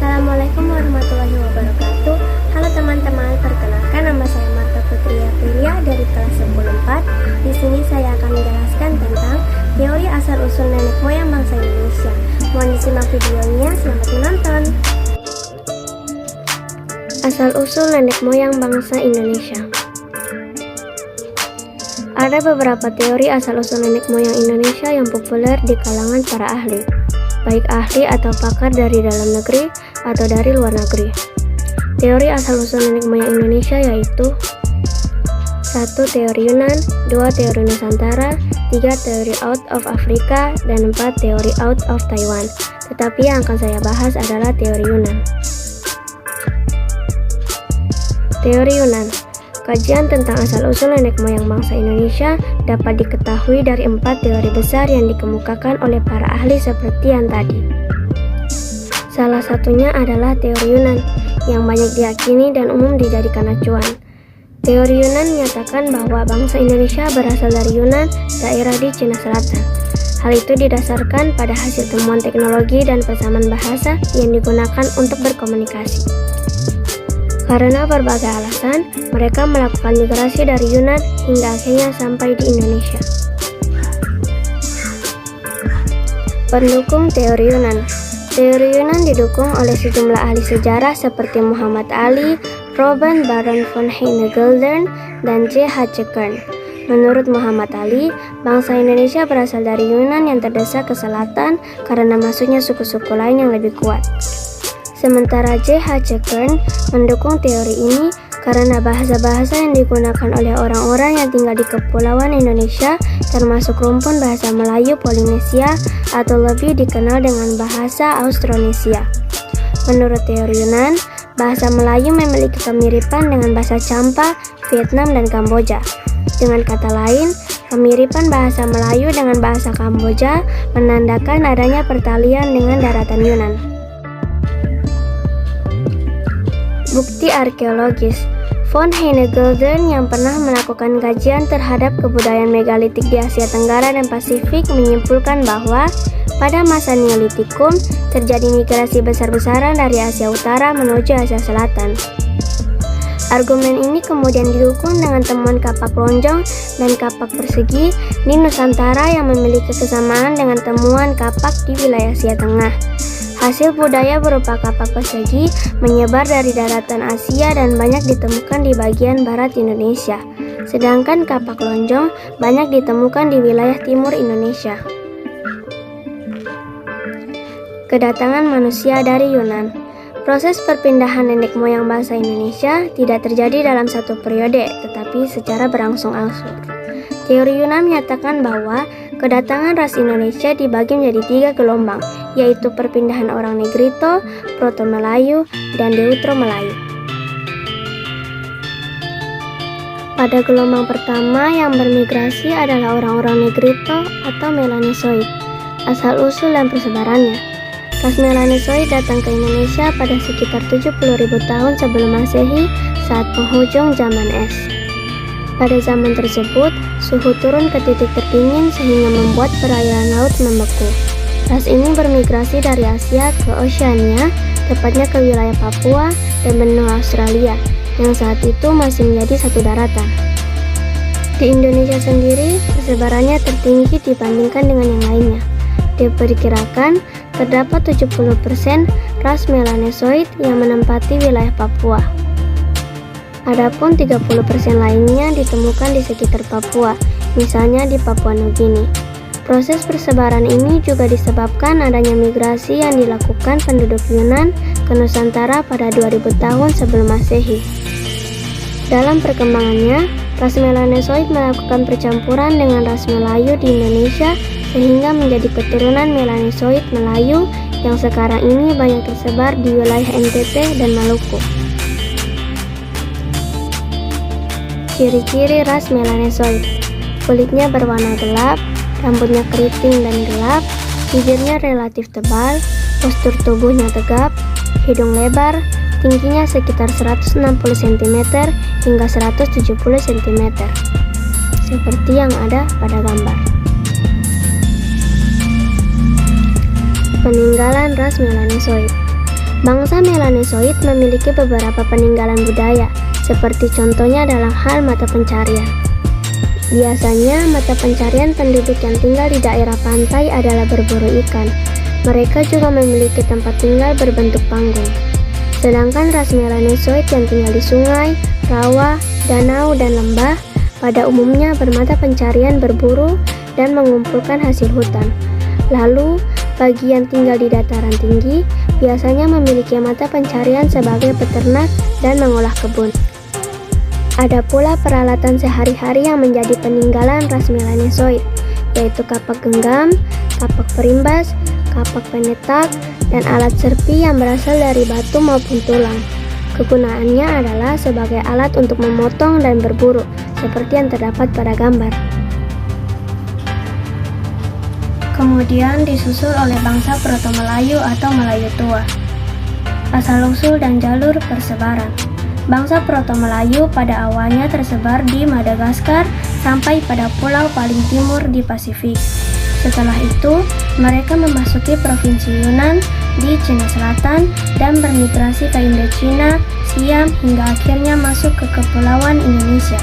Assalamualaikum warahmatullahi wabarakatuh. Halo teman-teman, perkenalkan nama saya Marta Putri Aprilia dari kelas 10-4. Di sini saya akan menjelaskan tentang teori asal-usul nenek moyang bangsa Indonesia. Mohon disimak videonya, selamat menonton. Asal-usul nenek moyang bangsa Indonesia. Ada beberapa teori asal-usul nenek moyang Indonesia yang populer di kalangan para ahli, baik ahli atau pakar dari dalam negeri atau dari luar negeri. Teori asal-usul nenek moyang Indonesia yaitu 1. Teori Yunan, 2. Teori Nusantara, 3. Teori out of Afrika, dan 4. Teori out of Taiwan. Tetapi yang akan saya bahas adalah teori Yunan. Teori Yunan. Kajian tentang asal-usul nenek moyang bangsa Indonesia dapat diketahui dari 4 teori besar yang dikemukakan oleh para ahli seperti yang tadi. Salah satunya adalah teori Yunan, yang banyak diyakini dan umum dijadikan acuan. Teori Yunan menyatakan bahwa bangsa Indonesia berasal dari Yunan, daerah di Cina Selatan. Hal itu didasarkan pada hasil temuan teknologi dan persamaan bahasa yang digunakan untuk berkomunikasi. Karena berbagai alasan, mereka melakukan migrasi dari Yunan hingga akhirnya sampai di Indonesia. Pendukung teori Yunan. Teori Yunan didukung oleh sejumlah ahli sejarah seperti Muhammad Ali, Robert Baron von Heinegelder, dan J.H. Kern. Menurut Muhammad Ali, bangsa Indonesia berasal dari Yunan yang terdesak ke selatan karena masuknya suku-suku lain yang lebih kuat. Sementara J.H. Kern mendukung teori ini karena bahasa-bahasa yang digunakan oleh orang-orang yang tinggal di Kepulauan Indonesia termasuk rumpun bahasa Melayu Polinesia atau lebih dikenal dengan bahasa Austronesia. Menurut teori Yunan, bahasa Melayu memiliki kemiripan dengan bahasa Champa, Vietnam, dan Kamboja. Dengan kata lain, kemiripan bahasa Melayu dengan bahasa Kamboja menandakan adanya pertalian dengan daratan Yunan. Bukti arkeologis. Von Heinegelder yang pernah melakukan kajian terhadap kebudayaan megalitik di Asia Tenggara dan Pasifik menyimpulkan bahwa pada masa Neolitikum terjadi migrasi besar-besaran dari Asia Utara menuju Asia Selatan. Argumen ini kemudian didukung dengan temuan kapak lonjong dan kapak persegi di Nusantara yang memiliki kesamaan dengan temuan kapak di wilayah Asia Tengah. Hasil budaya berupa kapak persegi menyebar dari daratan Asia dan banyak ditemukan di bagian barat Indonesia, sedangkan kapak lonjong banyak ditemukan di wilayah timur Indonesia. Kedatangan manusia dari Yunan. Proses perpindahan nenek moyang bangsa Indonesia tidak terjadi dalam satu periode, tetapi secara berangsur-angsur. Teori Yunan menyatakan bahwa kedatangan ras Indonesia dibagi menjadi 3 gelombang, yaitu perpindahan orang Negrito, Proto-Melayu, dan Deutero-Melayu. Pada gelombang pertama yang bermigrasi adalah orang-orang Negrito atau Melanesoid. Asal-usul dan persebarannya. Ras Melanesoid datang ke Indonesia pada sekitar 70.000 tahun sebelum Masehi saat penghujung zaman es. Pada zaman tersebut, suhu turun ke titik tertinggi sehingga membuat perairan laut membeku. Ras ini bermigrasi dari Asia ke Oceania, tepatnya ke wilayah Papua dan benua Australia, yang saat itu masih menjadi satu daratan. Di Indonesia sendiri, persebarannya tertinggi dibandingkan dengan yang lainnya. Diperkirakan terdapat 70% ras Melanesoid yang menempati wilayah Papua. Adapun 30% lainnya ditemukan di sekitar Papua, misalnya di Papua Nugini. Proses persebaran ini juga disebabkan adanya migrasi yang dilakukan penduduk Yunan ke Nusantara pada 2000 tahun sebelum Masehi. Dalam perkembangannya, ras Melanesoid melakukan percampuran dengan ras Melayu di Indonesia sehingga menjadi keturunan Melanesoid Melayu yang sekarang ini banyak tersebar di wilayah NTT dan Maluku. Ciri-ciri ras Melanesoid. Kulitnya berwarna gelap, rambutnya keriting dan gelap, bibirnya relatif tebal, postur tubuhnya tegap, hidung lebar, tingginya sekitar 160 cm hingga 170 cm, seperti yang ada pada gambar. Peninggalan ras Melanesoid. Bangsa Melanesoid memiliki beberapa peninggalan budaya, seperti contohnya dalam hal mata pencarian. Biasanya, mata pencarian penduduk yang tinggal di daerah pantai adalah berburu ikan. Mereka juga memiliki tempat tinggal berbentuk panggung. Sedangkan ras Melanesoid yang tinggal di sungai, rawa, danau, dan lembah pada umumnya bermata pencarian berburu dan mengumpulkan hasil hutan. Lalu, bagi yang tinggal di dataran tinggi, biasanya memiliki mata pencarian sebagai peternak dan mengolah kebun. Ada pula peralatan sehari-hari yang menjadi peninggalan ras Melanesoid, yaitu kapak genggam, kapak perimbas, kapak penetak, dan alat serpi yang berasal dari batu maupun tulang. Kegunaannya adalah sebagai alat untuk memotong dan berburu, seperti yang terdapat pada gambar. Kemudian disusul oleh bangsa Proto-Melayu atau Melayu Tua. Asal-usul dan jalur persebaran. Bangsa Proto-Melayu pada awalnya tersebar di Madagaskar sampai pada pulau paling timur di Pasifik. Setelah itu, mereka memasuki Provinsi Yunnan di Cina Selatan dan bermigrasi ke Indochina, Siam, hingga akhirnya masuk ke Kepulauan Indonesia.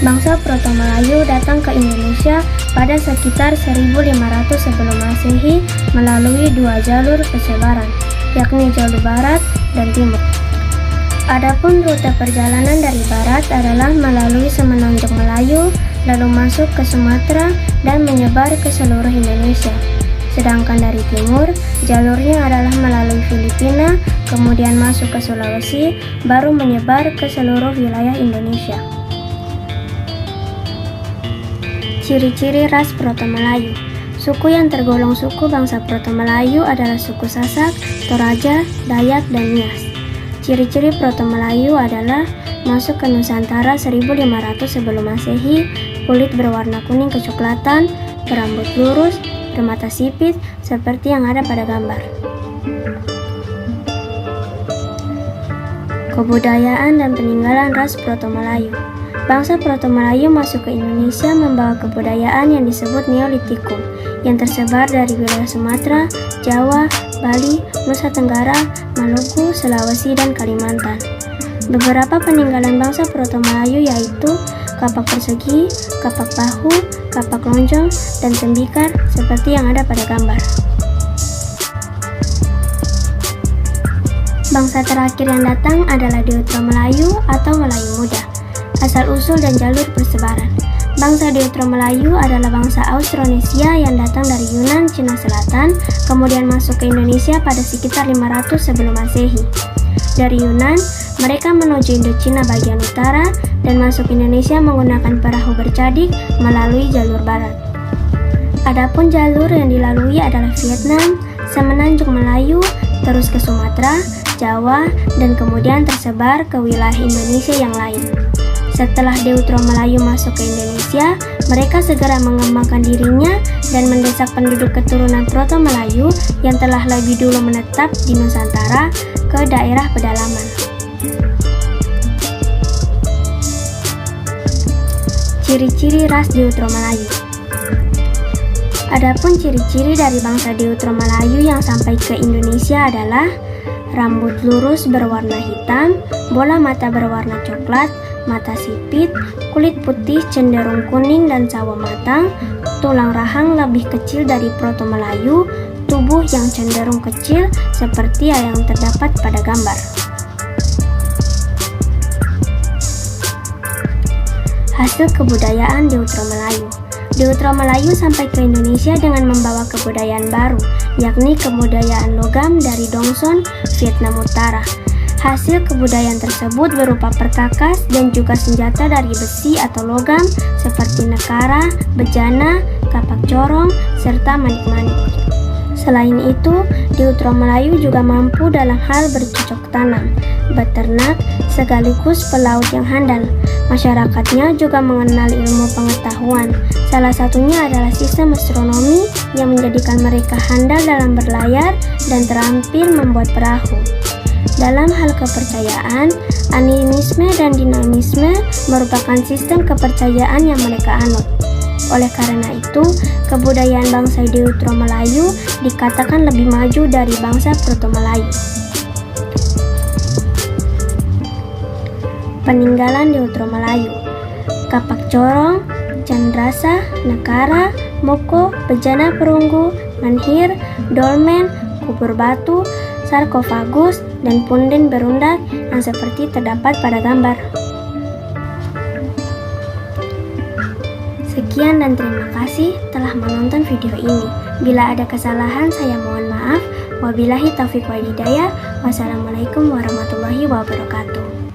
Bangsa Proto-Melayu datang ke Indonesia pada sekitar 1500 sebelum Masehi melalui dua jalur persebaran, yakni jalur barat dan timur. Adapun rute perjalanan dari barat adalah melalui Semenanjung Melayu, lalu masuk ke Sumatera dan menyebar ke seluruh Indonesia. Sedangkan dari timur, jalurnya adalah melalui Filipina, kemudian masuk ke Sulawesi, baru menyebar ke seluruh wilayah Indonesia. Ciri-ciri ras Proto-Melayu. Suku yang tergolong suku bangsa Proto-Melayu adalah suku Sasak, Toraja, Dayak, dan Nias. Ciri-ciri Proto-Melayu adalah masuk ke Nusantara 1500 sebelum Masehi, kulit berwarna kuning kecoklatan, berambut lurus, bermata sipit, seperti yang ada pada gambar. Kebudayaan dan peninggalan ras Proto-Melayu. Bangsa Proto-Melayu masuk ke Indonesia membawa kebudayaan yang disebut Neolitikum, yang tersebar dari wilayah Sumatera, Jawa, Bali, Nusa Tenggara, Maluku, Sulawesi, dan Kalimantan. Beberapa peninggalan bangsa Proto-Melayu yaitu kapak persegi, kapak bahu, kapak lonjong, dan tembikar seperti yang ada pada gambar. Bangsa terakhir yang datang adalah Deutero-Melayu atau Melayu Muda. Asal-usul dan jalur persebaran. Bangsa Deutero-Melayu adalah bangsa Austronesia yang datang dari Yunan, Cina Selatan, kemudian masuk ke Indonesia pada sekitar 500 sebelum Masehi. Dari Yunan, mereka menuju Indochina bagian utara dan masuk Indonesia menggunakan perahu bercadik melalui jalur barat. Adapun jalur yang dilalui adalah Vietnam, Semenanjung Melayu, terus ke Sumatera, Jawa, dan kemudian tersebar ke wilayah Indonesia yang lain. Setelah Deutero-Melayu masuk ke Indonesia, mereka segera mengembangkan dirinya dan mendesak penduduk keturunan Proto-Melayu yang telah lebih dulu menetap di Nusantara ke daerah pedalaman. Ciri-ciri ras Deutero-Melayu. Adapun ciri-ciri dari bangsa Deutero-Melayu yang sampai ke Indonesia adalah rambut lurus berwarna hitam, bola mata berwarna coklat, mata sipit, kulit putih cenderung kuning dan sawo matang, tulang rahang lebih kecil dari Proto-Melayu, tubuh yang cenderung kecil seperti yang terdapat pada gambar. Hasil kebudayaan Deutero-Melayu. Deutero-Melayu sampai ke Indonesia dengan membawa kebudayaan baru, yakni kebudayaan logam dari Dongson, Vietnam Utara. Hasil kebudayaan tersebut berupa perkakas dan juga senjata dari besi atau logam seperti nekara, bejana, kapak corong, serta manik-manik. Selain itu, Deutero-Melayu juga mampu dalam hal bercocok tanam, beternak, sekaligus pelaut yang handal. Masyarakatnya juga mengenal ilmu pengetahuan. Salah satunya adalah sistem astronomi yang menjadikan mereka handal dalam berlayar dan terampil membuat perahu. Dalam hal kepercayaan, animisme dan dinamisme merupakan sistem kepercayaan yang mereka anut. Oleh karena itu, kebudayaan bangsa di Utara Melayu dikatakan lebih maju dari bangsa Proto-Melayu. Peninggalan di Utara Melayu: Kapak Corong, Candrasa, Nekara, Moko, Bejana Perunggu, Menhir, Dolmen, Kubur Batu, sarkofagus, dan punden berundak yang seperti terdapat pada gambar. Sekian dan terima kasih telah menonton video ini. Bila ada kesalahan, saya mohon maaf. Wabillahi taufiq wal hidayah. Wassalamualaikum warahmatullahi wabarakatuh.